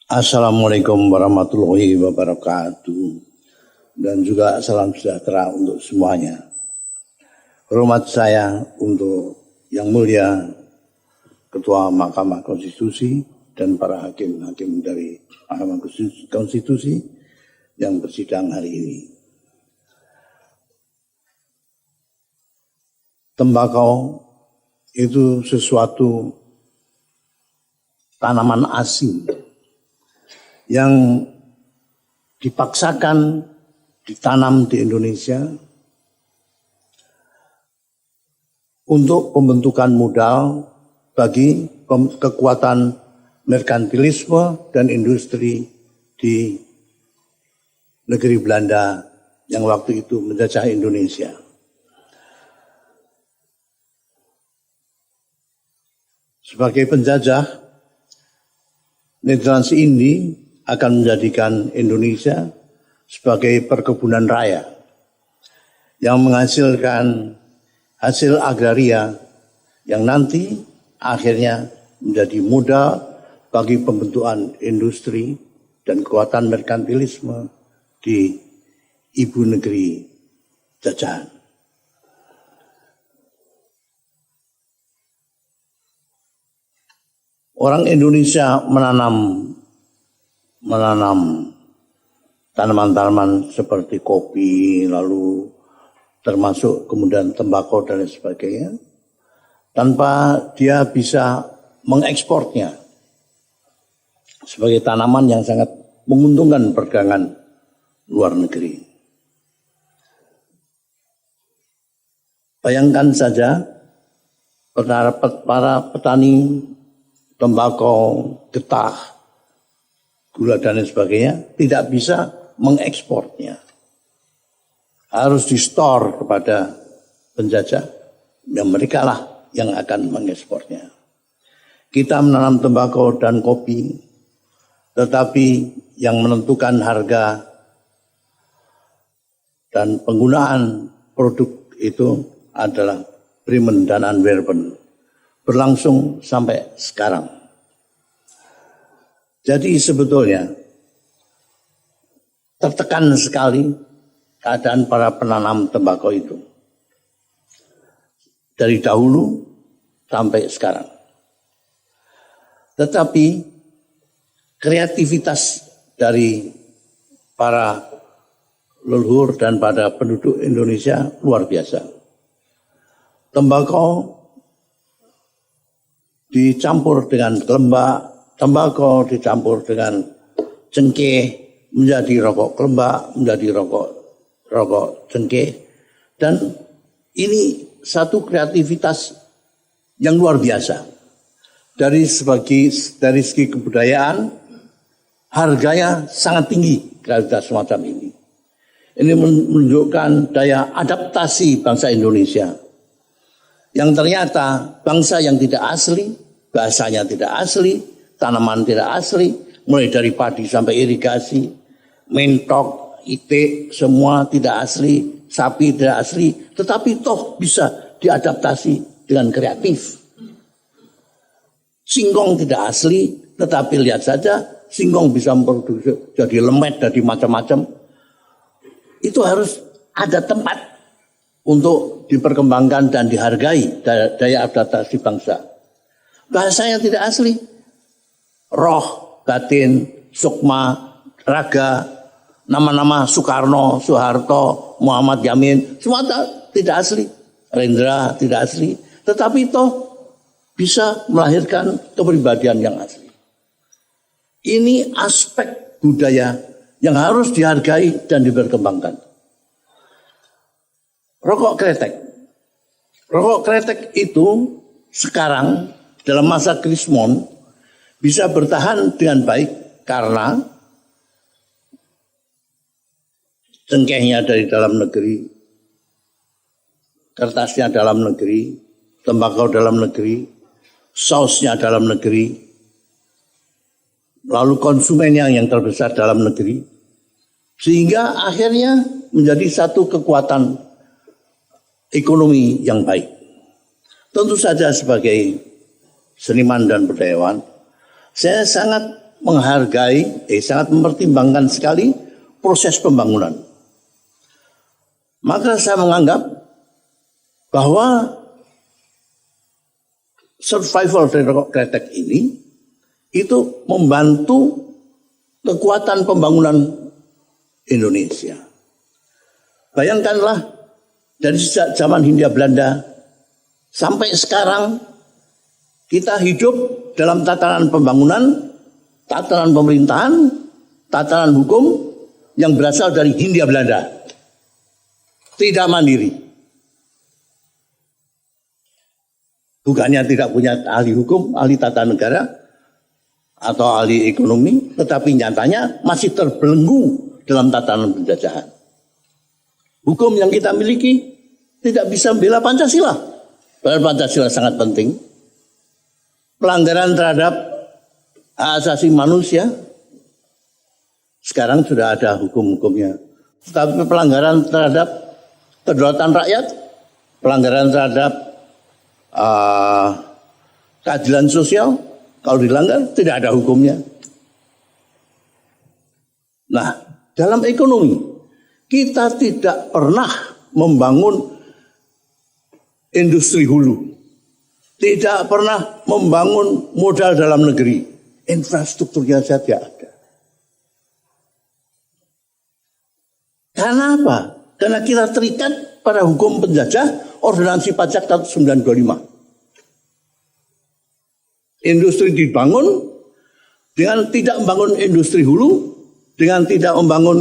Assalamualaikum warahmatullahi wabarakatuh. Dan juga salam sejahtera untuk semuanya. Hormat saya untuk Yang Mulia Ketua Mahkamah Konstitusi dan para hakim-hakim dari Mahkamah Konstitusi yang bersidang hari ini. Tembakau itu sesuatu tanaman asing yang dipaksakan ditanam di Indonesia untuk pembentukan modal bagi kekuatan merkantilisme dan industri di negeri Belanda yang waktu itu menjajah Indonesia. Sebagai penjajah, Nederlandse Indië akan menjadikan Indonesia sebagai perkebunan raya yang menghasilkan hasil agraria yang nanti akhirnya menjadi modal bagi pembentukan industri dan kekuatan merkantilisme di ibu negeri jajahan. Orang Indonesia menanam tanaman-tanaman seperti kopi, lalu termasuk kemudian tembakau dan lain sebagainya, tanpa dia bisa mengekspornya sebagai tanaman yang sangat menguntungkan perdagangan luar negeri. Bayangkan saja para petani tembakau, getah, gula dan lain sebagainya tidak bisa mengekspornya. Harus di-store kepada penjajah dan mereka lah yang akan mengekspornya. Kita menanam tembakau dan kopi, tetapi yang menentukan harga dan penggunaan produk itu adalah Bremen dan Antwerpen, berlangsung sampai sekarang. Jadi sebetulnya tertekan sekali keadaan para penanam tembakau itu dari dahulu sampai sekarang. Tetapi kreativitas dari para leluhur dan pada penduduk Indonesia luar biasa. Tembakau dicampur dengan kelembak, tembakau dicampur dengan cengkeh menjadi rokok kelembak, menjadi rokok cengkeh, dan ini satu kreativitas yang luar biasa. Dari segi kebudayaan, harganya sangat tinggi kreativitas semacam ini. Ini menunjukkan daya adaptasi bangsa Indonesia, yang ternyata bangsa yang tidak asli, bahasanya tidak asli, tanaman tidak asli, mulai dari padi sampai irigasi, mentok, itik, semua tidak asli, sapi tidak asli, tetapi toh bisa diadaptasi dengan kreatif. Singkong tidak asli, tetapi lihat saja, singkong bisa memproduksi jadi lemet, jadi macam-macam. Itu harus ada tempat untuk diperkembangkan dan dihargai daya adaptasi bangsa. Bahasanya tidak asli, roh, batin, sukma, raga, nama-nama Soekarno, Soeharto, Muhammad Yamin, semua tidak asli. Rendra tidak asli, tetapi toh bisa melahirkan kepribadian yang asli. Ini aspek budaya yang harus dihargai dan diperkembangkan. Rokok kretek. Rokok kretek itu sekarang dalam masa Krismon bisa bertahan dengan baik karena cengkehnya dari dalam negeri, kertasnya dalam negeri, tembakau dalam negeri, sausnya dalam negeri, lalu konsumennya yang terbesar dalam negeri, sehingga akhirnya menjadi satu kekuatan ekonomi yang baik. Tentu saja sebagai seniman dan budayawan, saya sangat menghargai, sangat mempertimbangkan sekali proses pembangunan. Maka saya menganggap bahwa survival dari rokok kretek ini itu membantu kekuatan pembangunan Indonesia. Bayangkanlah dari sejak zaman Hindia Belanda sampai sekarang kita hidup dalam tatanan pembangunan, tatanan pemerintahan, tatanan hukum yang berasal dari Hindia Belanda. Tidak mandiri. Bukannya tidak punya ahli hukum, ahli tata negara, atau ahli ekonomi, tetapi nyatanya masih terbelenggu dalam tatanan penjajahan. Hukum yang kita miliki tidak bisa membela Pancasila. Padahal Pancasila sangat penting. Pelanggaran terhadap hak asasi manusia, sekarang sudah ada hukum-hukumnya. Tetapi pelanggaran terhadap kedaulatan rakyat, pelanggaran terhadap keadilan sosial, kalau dilanggar tidak ada hukumnya. Nah, dalam ekonomi kita tidak pernah membangun industri hulu, tidak pernah membangun modal dalam negeri, infrastrukturnya saja ada. Karena apa? Karena kita terikat pada hukum penjajah, Ordonansi Pajak tahun 1925. Industri dibangun dengan tidak membangun industri hulu, dengan tidak membangun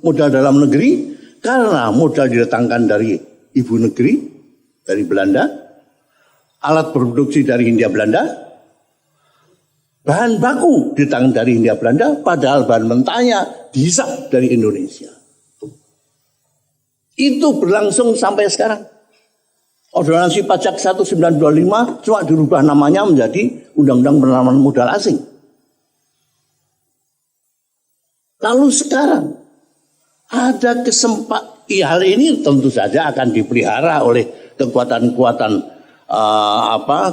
modal dalam negeri, karena modal didatangkan dari ibu negeri, dari Belanda, alat produksi dari Hindia Belanda, bahan baku didatangkan dari Hindia Belanda, padahal bahan mentahnya dihisap dari Indonesia. Itu berlangsung sampai sekarang. Ordonansi Pajak 1925 cuma dirubah namanya menjadi Undang-Undang Penanaman Modal Asing. Lalu sekarang ada kesempatan, hal ini tentu saja akan dipelihara oleh kekuatan-kekuatan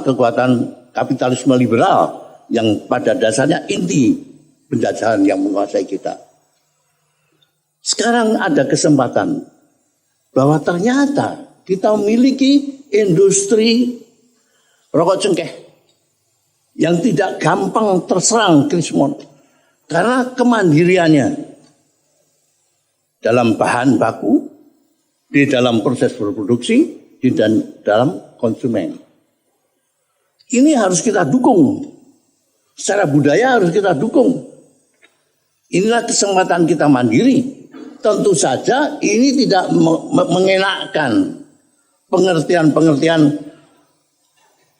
kekuatan kapitalisme liberal yang pada dasarnya inti penjajahan yang menguasai kita. Sekarang ada kesempatan bahwa ternyata kita memiliki industri rokok cengkeh yang tidak gampang terserang krismon karena kemandiriannya dalam bahan baku, di dalam proses berproduksi, di dalam konsumen. Ini harus kita dukung. Secara budaya harus kita dukung. Inilah kesempatan kita mandiri. Tentu saja ini tidak mengenakkan pengertian-pengertian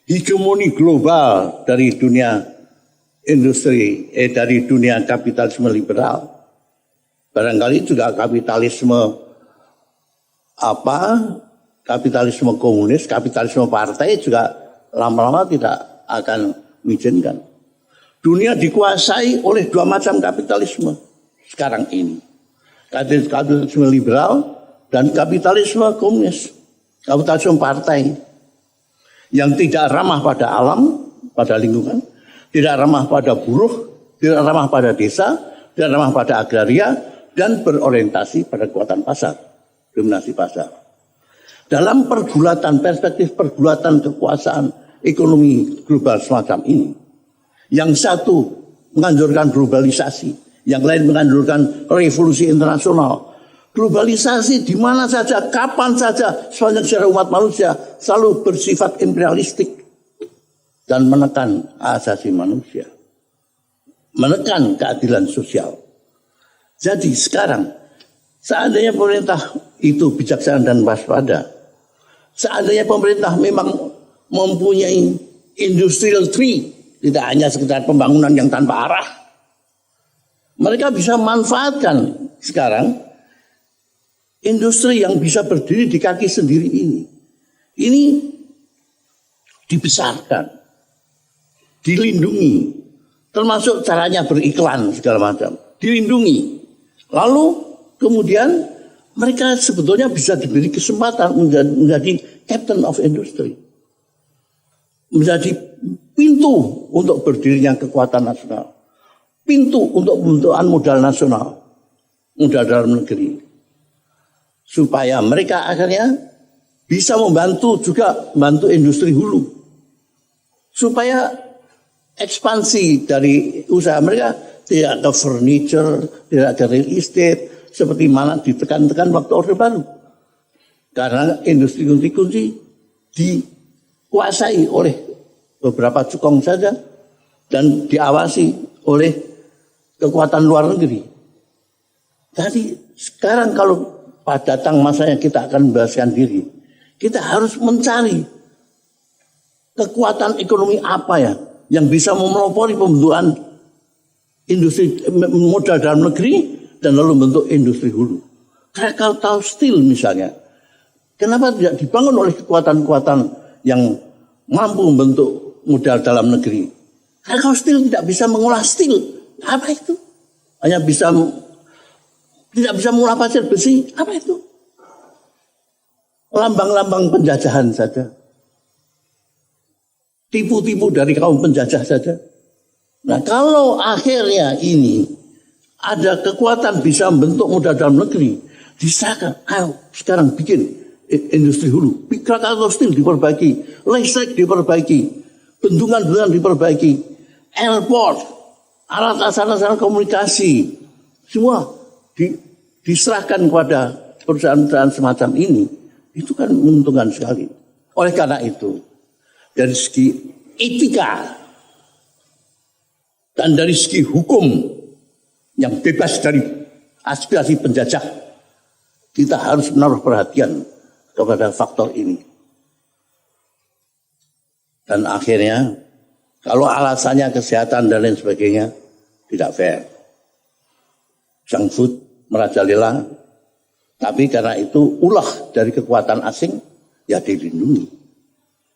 hegemoni global dari dunia industri, dari dunia kapitalisme liberal. Barangkali juga kapitalisme kapitalisme komunis, kapitalisme partai juga lama-lama tidak akan mengizinkan. Dunia dikuasai oleh dua macam kapitalisme sekarang ini. Kapitalisme liberal dan kapitalisme komunis, kapitalisme partai yang tidak ramah pada alam, pada lingkungan, tidak ramah pada buruh, tidak ramah pada desa, tidak ramah pada agraria, dan berorientasi pada kekuatan pasar, dominasi pasar. Dalam perspektif pergulatan kekuasaan ekonomi global semacam ini, yang satu menganjurkan globalisasi, yang lain menganjurkan revolusi internasional. Globalisasi di mana saja, kapan saja, sepanjang sejarah umat manusia selalu bersifat imperialistik dan menekan asasi manusia, menekan keadilan sosial. Jadi sekarang, seandainya pemerintah itu bijaksana dan waspada, seandainya pemerintah memang mempunyai industrial tree, tidak hanya sekedar pembangunan yang tanpa arah, mereka bisa manfaatkan sekarang industri yang bisa berdiri di kaki sendiri ini. Ini dibesarkan, dilindungi, termasuk caranya beriklan segala macam, dilindungi. Lalu kemudian mereka sebetulnya bisa diberi kesempatan menjadi captain of industry, menjadi pintu untuk berdirinya kekuatan nasional. pintu untuk pembentukan modal nasional, modal dalam negeri. Supaya mereka akhirnya bisa membantu industri hulu. Supaya ekspansi dari usaha mereka tidak ke furniture, tidak ke real estate, seperti mana ditekan-tekan waktu Orde Baru. Karena industri kunci dikuasai oleh beberapa cukong saja dan diawasi oleh kekuatan luar negeri. Jadi sekarang kalau pada datang masanya kita akan membebaskan diri, kita harus mencari kekuatan ekonomi apa ya yang bisa memelopori pembentukan industri modal dalam negeri dan lalu membentuk industri hulu. Krakatau Steel misalnya, kenapa tidak dibangun oleh kekuatan-kekuatan yang mampu membentuk modal dalam negeri? Krakatau Steel tidak bisa mengolah steel, apa itu? Hanya tidak bisa mengolah pasir besi, apa itu? Lambang-lambang penjajahan saja. Tipu-tipu dari kaum penjajah saja. Nah, kalau akhirnya ini ada kekuatan bisa membentuk modal dalam negeri, disahkan, ayo sekarang bikin industri hulu. Krakatau Steel diperbaiki, listrik diperbaiki, bendungan-bendungan diperbaiki, airport, alat-alat komunikasi, semua diserahkan kepada perusahaan-perusahaan semacam ini. Itu kan menguntungkan sekali. Oleh karena itu, dari segi etika dan dari segi hukum yang bebas dari aspirasi penjajah, kita harus menaruh perhatian kepada faktor ini. Dan akhirnya, kalau alasannya kesehatan dan lain sebagainya, tidak fair. Junk food merajalela, tapi karena itu ulah dari kekuatan asing, ya dilindungi.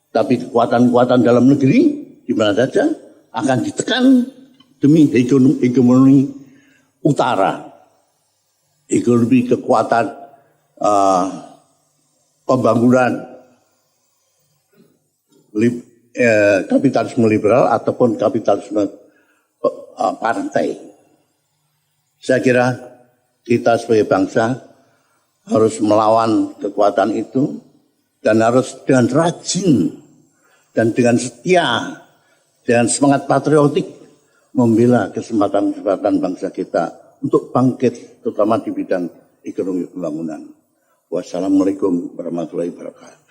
Tapi kekuatan-kekuatan dalam negeri, di mana saja, akan ditekan demi hegemoni utara. Ekonomi kekuatan pembangunan kapitalisme liberal ataupun kapitalisme partai. Saya kira kita sebagai bangsa harus melawan kekuatan itu dan harus dengan rajin dan dengan setia, dengan semangat patriotik membela kesempatan-kesempatan bangsa kita untuk bangkit, terutama di bidang ekonomi pembangunan. Wassalamualaikum warahmatullahi wabarakatuh.